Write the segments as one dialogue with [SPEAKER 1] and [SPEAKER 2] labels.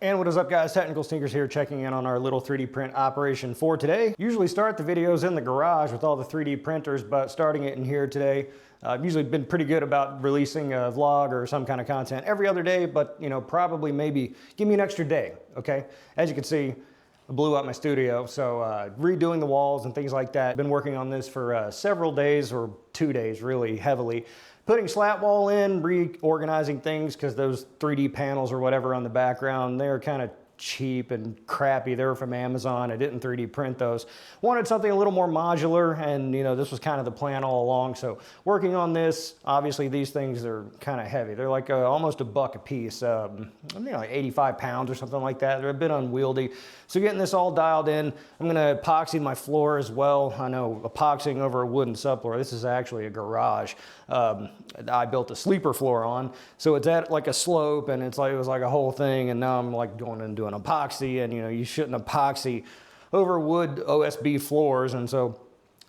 [SPEAKER 1] And what is up, guys? Technical Sneakers here, checking in on our little 3D print operation for today. Usually start the videos in the garage with all the 3D printers, but starting it in here today. I've usually been pretty good about releasing a vlog or some kind of content every other day, but probably maybe give me an extra day, okay? As you can see, I blew out my studio, so redoing the walls and things like that. Been working on this for several days, or 2 days really heavily. Putting slat wall in, reorganizing things, because those 3D panels or whatever on the background, they're kind of cheap and crappy. They were from Amazon. I didn't 3D print those. Wanted something a little more modular, and this was kind of the plan all along. So working on this, obviously these things are kind of heavy. They're like almost $1 a piece, like 85 pounds or something like that. They're a bit unwieldy. So getting this all dialed in, I'm gonna epoxy my floor as well. I know, epoxying over a wooden subfloor. This is actually a garage. I built a sleeper floor on, so it's at like a slope, and it was like a whole thing. And now I'm like going and doing epoxy, and you shouldn't epoxy over wood OSB floors, and so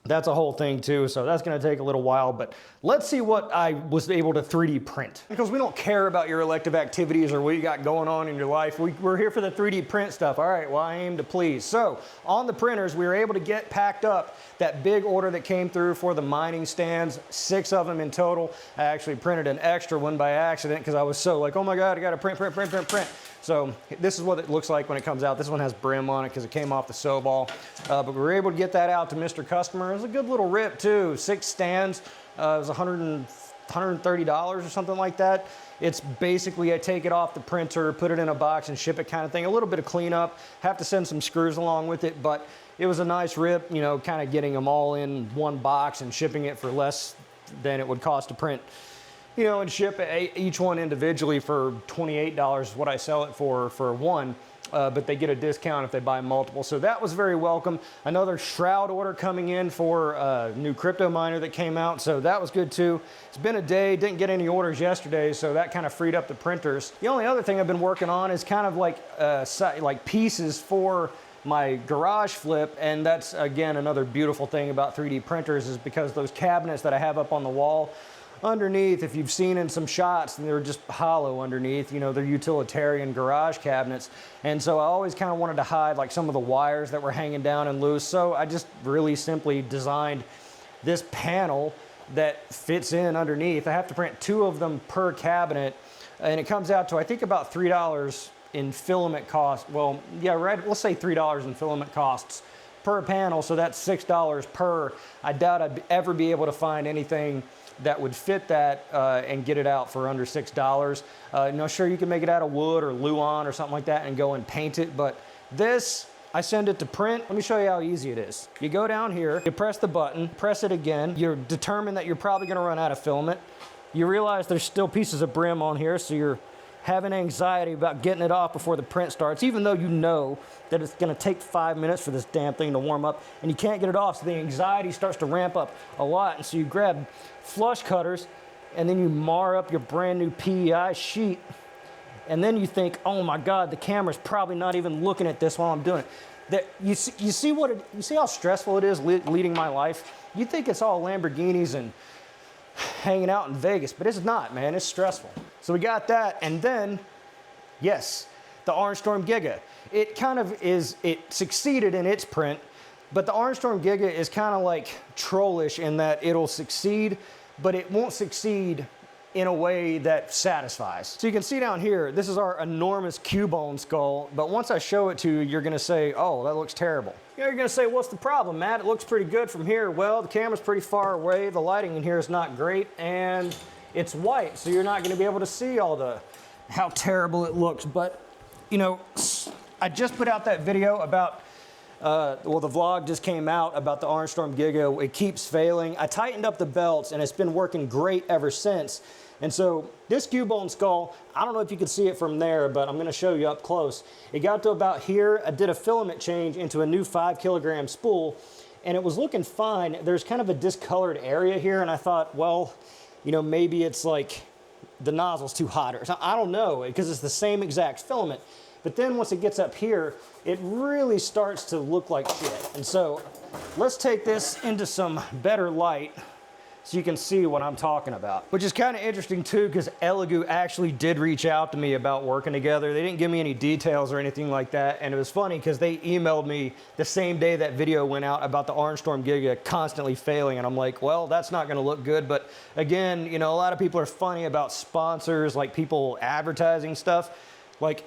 [SPEAKER 1] that's a whole thing too. So that's going to take a little while, but let's see what I was able to 3D print, because we don't care about your elective activities or what you got going on in your life. We're here for the 3D print stuff. All right, well, I aim to please. So on the printers, we were able to get packed up that big order that came through for the mining stands, 6 of them in total. I actually printed an extra one by accident because I was so like, oh my God, I got to print. So this is what it looks like when it comes out. This one has brim on it because it came off the sew ball. But we were able to get that out to Mr. Customer. It was a good little rip too. 6 stands. It was $130 or something like that. It's basically, I take it off the printer, put it in a box and ship it kind of thing. A little bit of cleanup. Have to send some screws along with it, but it was a nice rip, kind of getting them all in one box and shipping it for less than it would cost to print. And ship each one individually for $28 is what I sell it for one, but they get a discount if they buy multiple. So that was very welcome. Another shroud order coming in for a new crypto miner that came out, so that was good too. It's been a day, didn't get any orders yesterday, so that kind of freed up the printers. The only other thing I've been working on is kind of like pieces for my garage flip, and that's again another beautiful thing about 3D printers, is because those cabinets that I have up on the wall underneath, if you've seen in some shots, they're just hollow underneath. They're utilitarian garage cabinets, and so I always kind of wanted to hide like some of the wires that were hanging down and loose. So I just really simply designed this panel that fits in underneath. I have to print 2 of them per cabinet, and it comes out to I think about $3 in filament cost. Well, yeah, right, we'll say $3 in filament costs per panel, so that's $6 per. I doubt I'd ever be able to find anything that would fit that and get it out for under $6. Sure, you can make it out of wood or Luan or something like that and go and paint it, but this, I send it to print. Let me show you how easy it is. You go down here, you press the button, press it again. You're determined that you're probably gonna run out of filament. You realize there's still pieces of brim on here, so you're having anxiety about getting it off before the print starts, even though you know that it's gonna take 5 minutes for this damn thing to warm up, and you can't get it off, so the anxiety starts to ramp up a lot. And so you grab flush cutters, and then you mar up your brand new PEI sheet, and then you think, oh my God, the camera's probably not even looking at this while I'm doing it. You see how stressful it is leading my life? You think it's all Lamborghinis and hanging out in Vegas, but it's not, man. It's stressful. So we got that, and then, yes, the Orange Storm Giga. It succeeded in its print, but the Orange Storm Giga is kind of like trollish in that it'll succeed, but it won't succeed in a way that satisfies. So you can see down here, this is our enormous Cubone skull, but once I show it to you, you're gonna say, oh, that looks terrible. You're gonna say, what's the problem, Matt? It looks pretty good from here. Well, the camera's pretty far away, the lighting in here is not great, and it's white, so you're not gonna be able to see how terrible it looks. But, I just put out that video about, the vlog just came out about the Orange Storm Giga. It keeps failing. I tightened up the belts, and it's been working great ever since. And so this Cubone skull, I don't know if you can see it from there, but I'm going to show you up close. It got to about here. I did a filament change into a new 5 kilogram spool, and it was looking fine. There's kind of a discolored area here, and I thought, well, maybe it's like the nozzle's too hot or something. I don't know, because it's the same exact filament. But then once it gets up here, it really starts to look like shit. And so let's take this into some better light so you can see what I'm talking about. Which is kind of interesting too, because Elegoo actually did reach out to me about working together. They didn't give me any details or anything like that, and it was funny because they emailed me the same day that video went out about the Orange Storm Giga constantly failing, and I'm like, well, that's not gonna look good. But again, you know, a lot of people are funny about sponsors, like people advertising stuff. Like,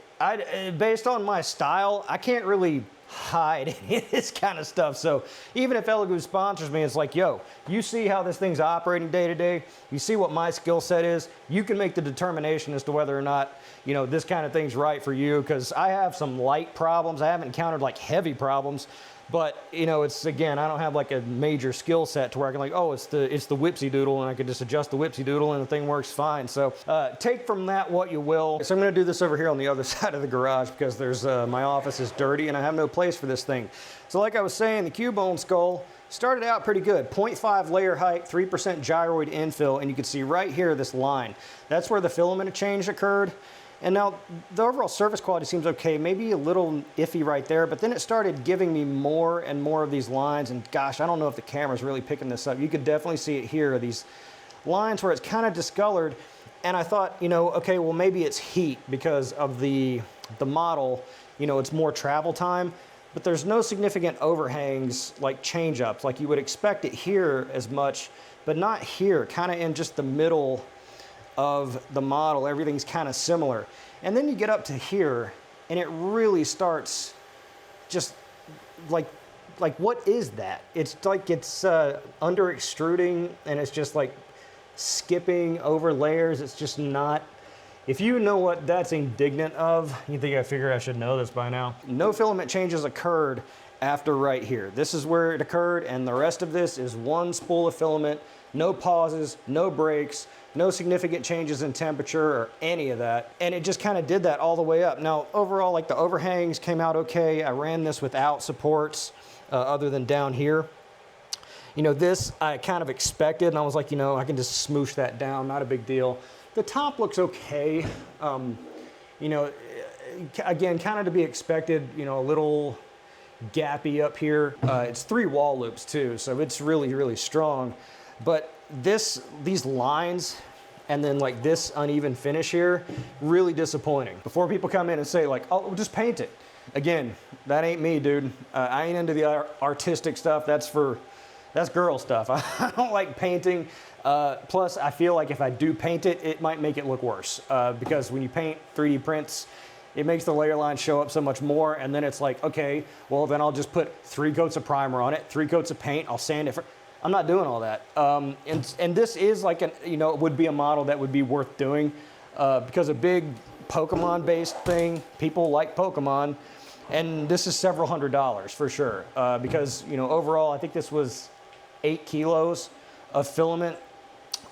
[SPEAKER 1] based on my style, I can't really hide any of this kind of stuff. So even if Elegoo sponsors me, it's like, yo, you see how this thing's operating day to day, you see what my skill set is, you can make the determination as to whether or not, you know, this kind of thing's right for you, because I have some light problems. I haven't encountered like heavy problems, but you know, it's, again, I don't have like a major skill set to where I can like, oh, it's the whipsy doodle, and I can just adjust the whipsy doodle and the thing works fine. So take from that what you will. So I'm gonna do this over here on the other side of the garage, because there's my office is dirty and I have no place for this thing. So like I was saying, the Cubone skull started out pretty good. 0.5 layer height, 3% gyroid infill, and you can see right here this line. That's where the filament change occurred. And now the overall surface quality seems okay, maybe a little iffy right there, but then it started giving me more and more of these lines, and gosh, I don't know if the camera's really picking this up. You could definitely see it here, these lines where it's kind of discolored, and I thought, you know, okay, well maybe it's heat because of the model, you know, it's more travel time, but there's no significant overhangs like change-ups, like you would expect it here as much, but not here, kind of in just the middle of the model. Everything's kind of similar. And then you get up to here and it really starts just like what is that? It's like it's under extruding, and it's just like skipping over layers. It's just not, if you know what that's indignant of, you think I figure I should know this by now. No filament changes occurred after right here. This is where it occurred, and the rest of this is one spool of filament, no pauses, no breaks, no significant changes in temperature or any of that. And it just kind of did that all the way up. Now, overall, like the overhangs came out okay. I ran this without supports other than down here. You know, this I kind of expected, and I was like, you know, I can just smoosh that down, not a big deal. The top looks okay. You know, again, kind of to be expected, you know, a little gappy up here. It's 3 wall loops too, so it's really, really strong. But these lines and then like this uneven finish here, really disappointing. Before people come in and say like, oh, just paint it. Again, that ain't me, dude. I ain't into the artistic stuff. That's girl stuff. I don't like painting. Plus, I feel like if I do paint it, it might make it look worse. Because when you paint 3D prints, it makes the layer line show up so much more, and then it's like, okay, well then I'll just put 3 coats of primer on it, 3 coats of paint, I'll sand it. I'm not doing all that. And this is like you know, it would be a model that would be worth doing because a big Pokemon-based thing, people like Pokemon, and this is several $100s for sure. Because, you know, overall, I think this was 8 kilos of filament.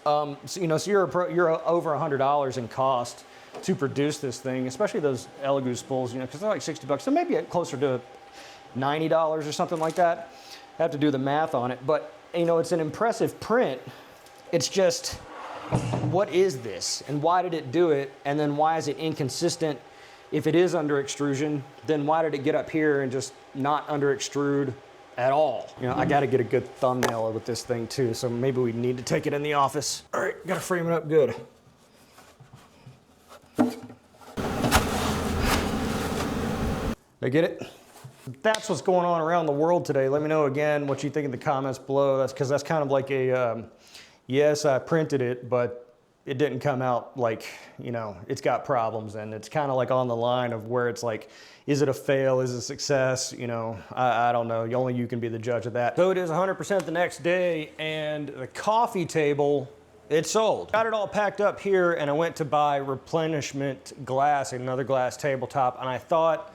[SPEAKER 1] So, you know, so you're over $100 in cost to produce this thing, especially those Elegoo spools, you know, because they're like 60 bucks. So maybe closer to $90 or something like that. I have to do the math on it, but you know, it's an impressive print. It's just, what is this? And why did it do it? And then why is it inconsistent? If it is under extrusion, then why did it get up here and just not under extrude at all? You know, I gotta get a good thumbnail with this thing too, so maybe we need to take it in the office. All right, gotta frame it up good. I get it? That's what's going on around the world today. Let me know again what you think in the comments below. That's because that's kind of like a, yes, I printed it, but it didn't come out like, you know, it's got problems, and it's kind of like on the line of where it's like, is it a fail? Is it a success? You know, I don't know. Only you can be the judge of that. So it is 100% the next day, and the coffee table, it's sold. Got it all packed up here, and I went to buy replenishment glass, another glass tabletop, and I thought,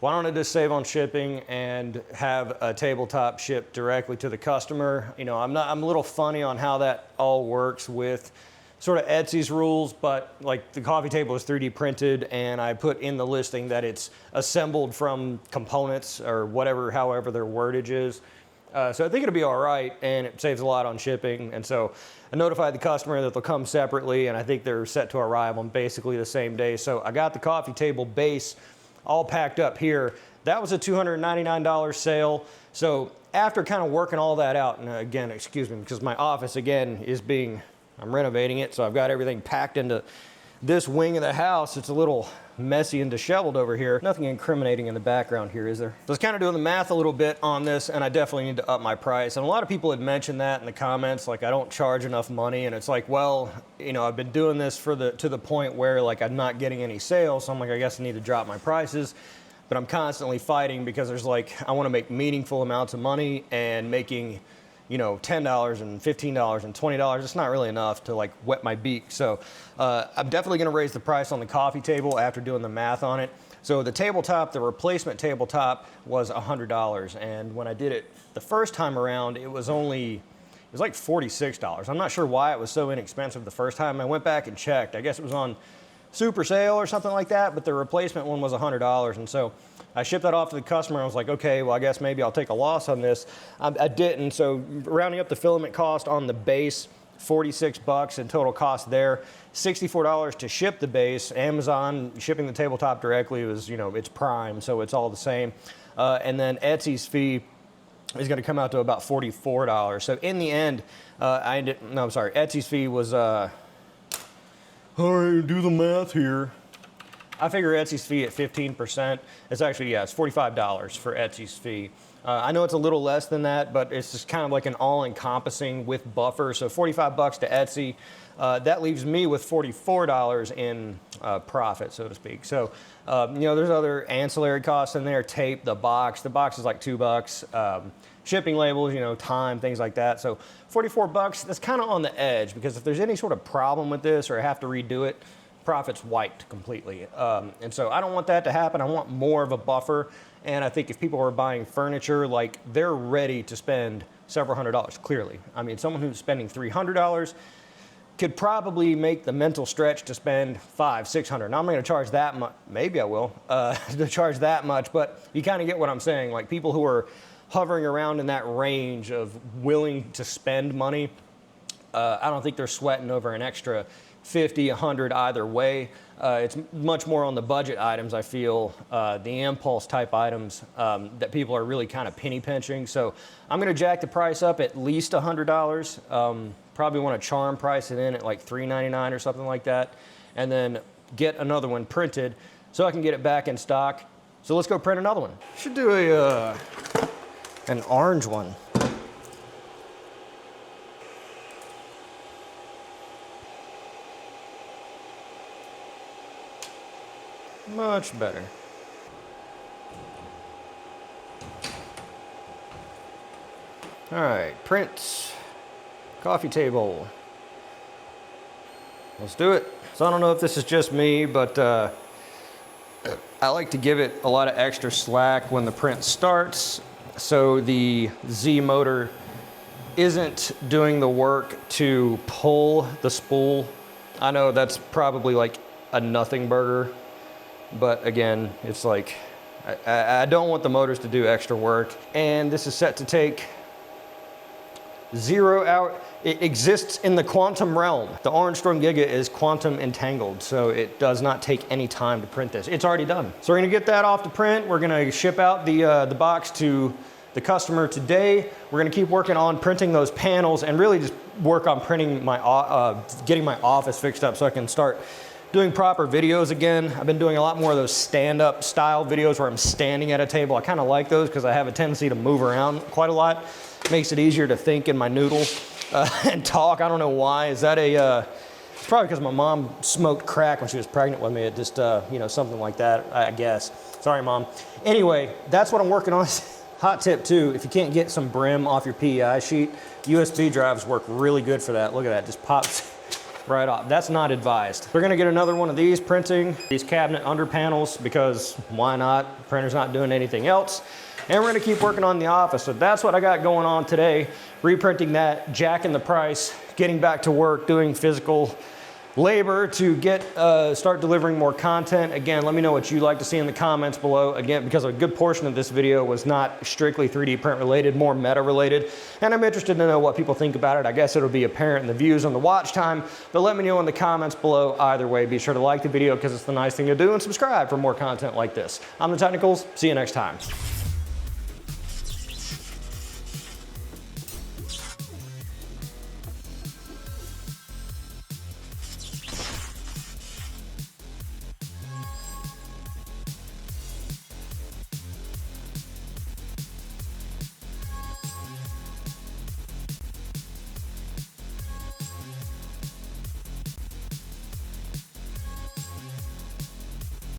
[SPEAKER 1] why don't I just save on shipping and have a tabletop shipped directly to the customer? You know, I'm a little funny on how that all works with sort of Etsy's rules, but like the coffee table is 3D printed, and I put in the listing that it's assembled from components or whatever, however their wordage is. So I think it'll be all right, and it saves a lot on shipping. And so I notified the customer that they'll come separately, and I think they're set to arrive on basically the same day. So I got the coffee table base all packed up here. That was a $299 sale. So after kind of working all that out, and again, excuse me, because my office again is I'm renovating it, so I've got everything packed into this wing of the house. It's a little messy and disheveled over here. Nothing incriminating in the background here, is there? So I was kind of doing the math a little bit on this, and I definitely need to up my price. And a lot of people had mentioned that in the comments, like I don't charge enough money. And it's like, well, you know, I've been doing this to the point where like I'm not getting any sales. So I'm like, I guess I need to drop my prices. But I'm constantly fighting because there's like, I want to make meaningful amounts of money, and making, you know, $10 and $15 and $20, it's not really enough to like wet my beak. So I'm definitely going to raise the price on the coffee table after doing the math on it. So the tabletop, the replacement tabletop, was $100. And when I did it the first time around, it was like $46. I'm not sure why it was so inexpensive the first time. I went back and checked. I guess it was on super sale or something like that, but the replacement one was $100. And so I shipped that off to the customer. I was like, okay, well, I guess maybe I'll take a loss on this. I didn't. So rounding up the filament cost on the base, $46 in total cost there, $64 to ship the base. Amazon shipping the tabletop directly was, you know, it's Prime, so it's all the same. And then Etsy's fee is going to come out to about $44. So in the end, Etsy's fee was, all right, do the math here. I figure Etsy's fee at 15%. It's actually, yeah, it's $45 for Etsy's fee. I know it's a little less than that, but it's just kind of like an all-encompassing with buffer. So $45 to Etsy. That leaves me with $44 in profit, so to speak. So, you know, there's other ancillary costs in there. Tape, the box. The box is like $2. Shipping labels, you know, time, things like that. So $44, that's kind of on the edge, because if there's any sort of problem with this or I have to redo it, profit's wiped completely. And so I don't want that to happen. I want more of a buffer. And I think if people are buying furniture, like they're ready to spend several $100s, clearly. I mean, someone who's spending $300 could probably make the mental stretch to spend $500, $600. Now I'm not gonna charge that much, maybe I will, to charge that much, but you kind of get what I'm saying. Like people who are hovering around in that range of willing to spend money, I don't think they're sweating over an extra 50, 100 either way. It's much more on the budget items, I feel, the impulse type items that people are really kind of penny pinching. So I'm gonna jack the price up at least $100. Probably want to charm price it in at like $3.99 or something like that. And then get another one printed so I can get it back in stock. So let's go print another one. Should do an orange one. Much better. All right, prints, coffee table. Let's do it. So I don't know if this is just me, but I like to give it a lot of extra slack when the print starts, so the Z motor isn't doing the work to pull the spool. I know that's probably like a nothing burger, but again, it's like, I don't want the motors to do extra work. And this is set to take 0 hour. It exists in the quantum realm. The Orange Storm Giga is quantum entangled, so it does not take any time to print this. It's already done. So we're gonna get that off the print. We're gonna ship out the box to the customer today. We're gonna keep working on printing those panels and really just work on printing my, getting my office fixed up so I can start doing proper videos again. I've been doing a lot more of those stand-up style videos where I'm standing at a table. I kind of like those because I have a tendency to move around quite a lot. Makes it easier to think in my noodle and talk. I don't know why. Is that it's probably because my mom smoked crack when she was pregnant with me. It just, you know, something like that, I guess. Sorry, Mom. Anyway, that's what I'm working on. Hot tip too, if you can't get some brim off your PEI sheet, USB drives work really good for that. Look at that, just pops right off. That's not advised. We're gonna get another one of these printing, these cabinet under panels, because why not? The printer's not doing anything else. And we're gonna keep working on the office. So that's what I got going on today. Reprinting that, jacking the price, getting back to work, doing physical labor to get start delivering more content. Again, let me know what you'd like to see in the comments below. Again, because a good portion of this video was not strictly 3D print related, more meta related, and I'm interested to know what people think about it. I guess it'll be apparent in the views on the watch time, but let me know in the comments below. Either way, be sure to like the video because it's the nice thing to do, and subscribe for more content like this. I'm the Technicals. See you next time.